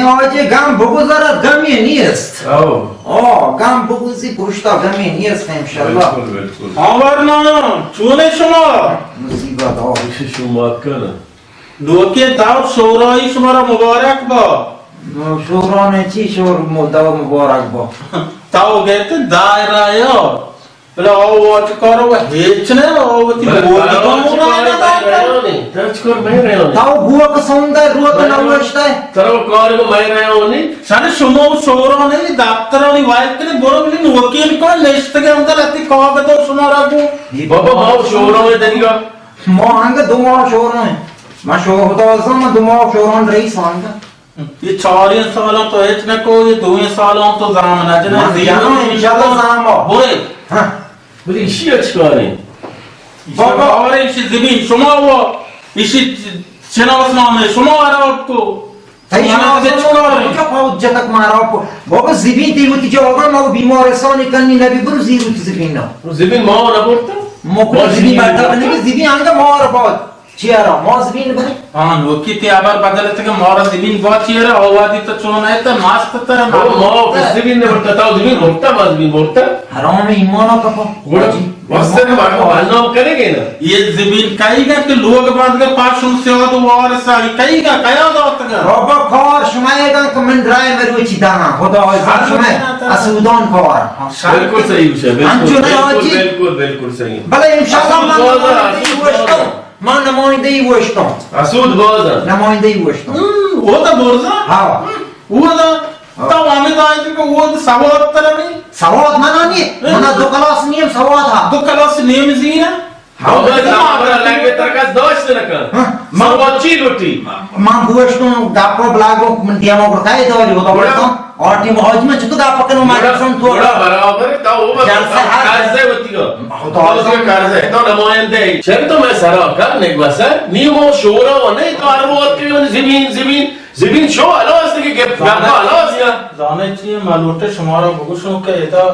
Hacı gam buguzara gami niyest. Oh. Gam buguzi kuşta gami niyest inşallah. Avarna, çune şuma. Musibat o. Şuma kana. Loke dav şorayı şumara mübarek ba. Şurane çi şor mudav mübarek bu. Tav gete dairaya. Bile o vakit karo hiç ne o vakit Tav buğa kısımda ruat navaştay. Taro karo ko mai raha ho ni. Sane şuma şorane daktarani vayetne boro bile vakil ko neşte ke andar ati kava to şumara bu. Baba mau showroom mein deniga. Mohanga dumo şorane. Ma şor hoda olsam dumo şoran reis vanga. ये 4 सालों तो हिच ने को ये 2 सालों तो जामना जना इंशाल्lah zaamo. बोले Bari işi açıklayın. बाबा और इसी जमीन सुमा वो इसी चनावसना में सुमा आ रहा आपको Tay şuna çok hoccetak mara bu. Baba zibi divuti joga ma bimar sani kanni nabi guru zibi zibin no. Zibin mau na porta? Moko zibi bata bani zibi anga mara ba. Chiara ma zibin bani. हाँ लोकी ते आबार बदले तक मोरा जमीन बहुत ही है आवादी तो चुना है तो मास्क तरह Mau zibin ne porta? Tao zibin porta ma zibin porta? Haram में ईमान का Goda. Vaste ne बात मानना करेंगे ना? ये जमीन कईगा कि लोग बांध के पास उनसे हो तो वो और सारी कईगा कया दावत का Roba kar shumaega comment dry में रुचि दाना खुदा shumay asudon kar. बिल्कुल सही है बिल्कुल सही है Bale इंशाल्लाह ma namoyinde yuvashton. Asud baza Namoyinde yuvashton. वो तो बोलना Ha. वो तो तब हमें तो आज को वो सवाल तरह नहीं Savat mana ni? Mana do kalas niyem savat ha. दो class name Jeena Hava namara lagve tarkas dosh ne kan Mavachi loti Ma buashton gapo blago diamo portai do ali hoda bolton. और टीम हौज में चुतो गाप कनो माइक्रोफोन तो Goda barabar tao wo karze hoti go Tao karze to namoyande Chel to main sara kar nek basa Nimo shora wane to arbo atke zibin show alo asne ke gap alo asya जाने चाहिए मालूटे शुमारा बुगुशों के इधर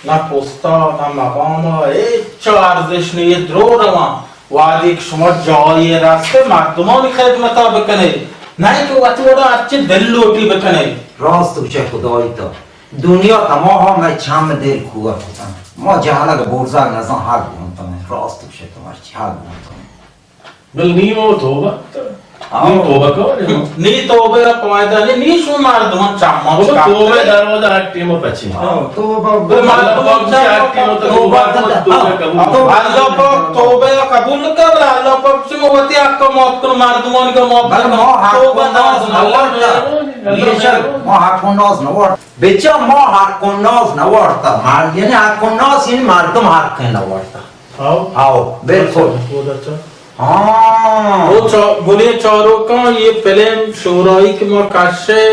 ना पोस्ता ना मकाम ए चार्जेश नहीं ये द्रो रवा वादी शुमार जाये रास्ते मातुमों ने खिदमत बकने नहीं तो वाचोड़ा अच्छे दिल लोटी बकने راست و چه خدایی تا دنیا تمام ها چم دل خواه بودن ما جهالا که برزاق نزان حق بودن راست و چه تمار چه حق بودن Bel nimo toba Nimo toba ko नी तो बेरा पवायदा नी शुमार दुमन Chama Toba toba darwaza hatti mo pachi تو अल्लाह पाक तौबे कबूल कर अल्लाह पाक से मोती आपका मौत को मार दुमन का मौत بل ما حق و ناز نورتا بیشتر ما حق و ناز نورتا بچه ما حق و ناز نورتا یعنی حق و ناز یعنی مردم حق نورتا आओ आओ बिल्कुल बहुत अच्छा हाँ वो बोले चारों का ये फिल्म शोराई के मकाशे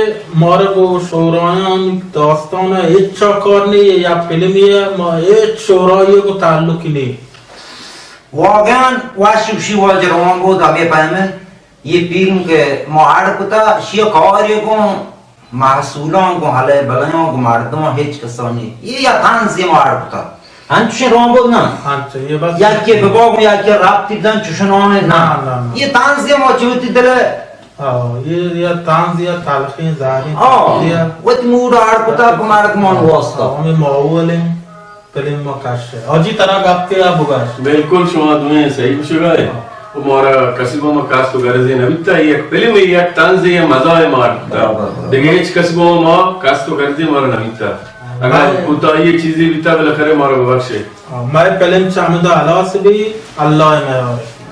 मारे वो शोरायान दास्तान है इच्छा करने या फिल्म ये एक शोराई को ताल्लुक नहीं واقعا واشب شی واجران بود آمیه پایمه یه فیلم که معرض کتا شیه کاری کن محصولان کن حاله بلایان کن مردم هیچ کسانی یه یا تنزی معرض کتا هم چوشن روان بود نه हाँ ये बस یکی بباگم یکی رابطی بدن چوشن آنه نه نه. یه تنزی ما چوتی دله ये तांज या तालखी जारी ये وقتی مورد عرض کتا بمارد مان واسطا हमें माहौल फिल्म मकाशे अजी तरह गाते आप बुगाश बिल्कुल shoma तुम्हें सही पूछेगा है वो मोरा कसिबो में कास्ट तो गरज है नबिता ये पहले में ये तांजे ये मजा है मारता देखेच कसिबो में कास्ट तो गरज है मोरा नबिता अगर कुता ये चीजें बिता वाला करे मोरा बख्शे मैं फिल्म चाहूँगा अल्लाह से भी अल्लाह है मेरा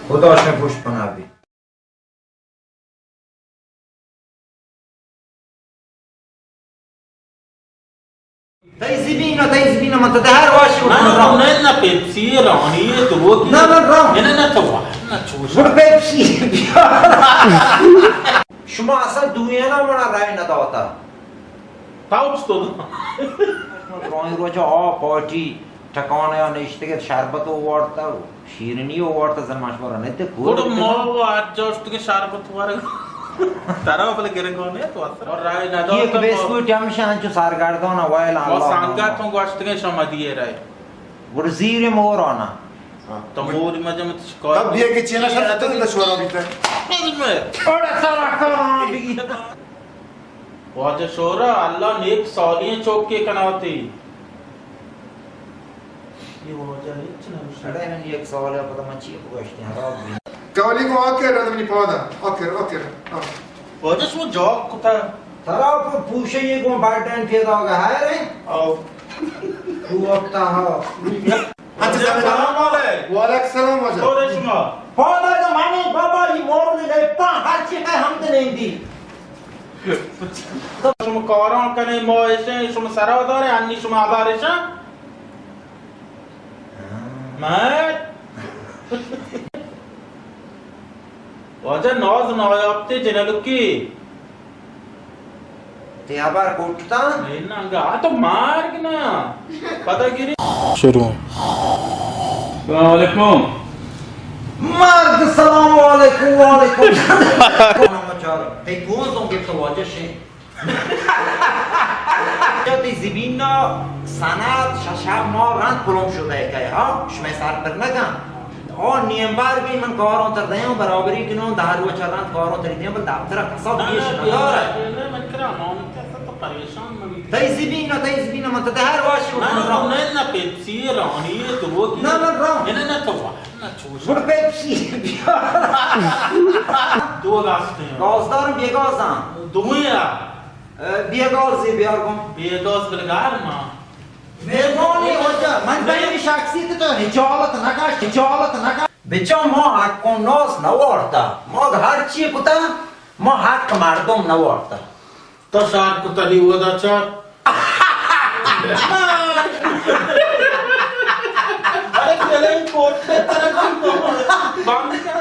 خدا شن پشت بنابی تایزبینا من تدهر واشی نه نه پیپسی رانی تو وہ نه من رام نه نه تو نه چوش برو پیپسی شما اصلا دوینا منا رای نداتا تاوچ تو رای روچا آ پارتی ٹکانا یا نشته که شربت اوورتا شیرینی اوورتا زن مشورا نده गोड़ मो आज जस्ट के शरबत वारे तारा वाले गिरे कोने तो और राय ना ये बिस्कुट हमशान जो सारगार्दोना वाइल वो सांगा तो गोश्त के समझिए राय गुड जीरे मोराना तो मोर मजे मत शिकायत طب diye geçene şartı da şu an bitti. में Ora sara वाजे शोरा अल्लाह नेक सालियां चौक के कनाते ये वाजा हिच ना अरे मैं एक सवाल है पता मच्छी को गश्ते हैं Cavalico Ocker, Adamini Poda. Ocker. वाजे शो जॉक कुता तरा पूछे ये को बाटन के दोगा है रे आओ तू वक्ता हो सलाम वाले Walek salam waja. तो रेशमा फादर का माने बाबा ये मोर ने गए पा हर चीज का हम तो नहीं दी शुम कौरों कने मोइसे शुम सरावदारे अन्नी शुम आबारिशा मैं वाजा नौज नौयाबते जनलुकी ते आबार कोटता नहीं ना गा तो मार के ना पता गिरी शुरू वालेकुम मर्द सलाम वालेकुम मचार ते बोझों के तो वजह से जब زبینا سند ششاب ما رند پلم شده که ها شما سر پر نگم نیم بار بی من کارون تر دیم برابری کنون در و چرند کارون تر دیم بل دفتر قصاب دیش نداره من کرا نام کسا تو پریشان مگی تی زبینا من تدهر واشی نه نه پیپسی رانی تو وہ کی نه من رام نه تو نه چوش بر پیپسی دو راستے ہیں گازدارم بیگازم دویا بیگازی بیار کن بیگاز بلگار ما مهربانی وجه من بین شخصیت تو هجالت نکاش بچه ما حق و ناز نوارده ما هر چی کتا ما حق مردم نوارده تو شاید کو تلی ہوا دا چاک ارے کلے کوٹ پہ طرح بند کر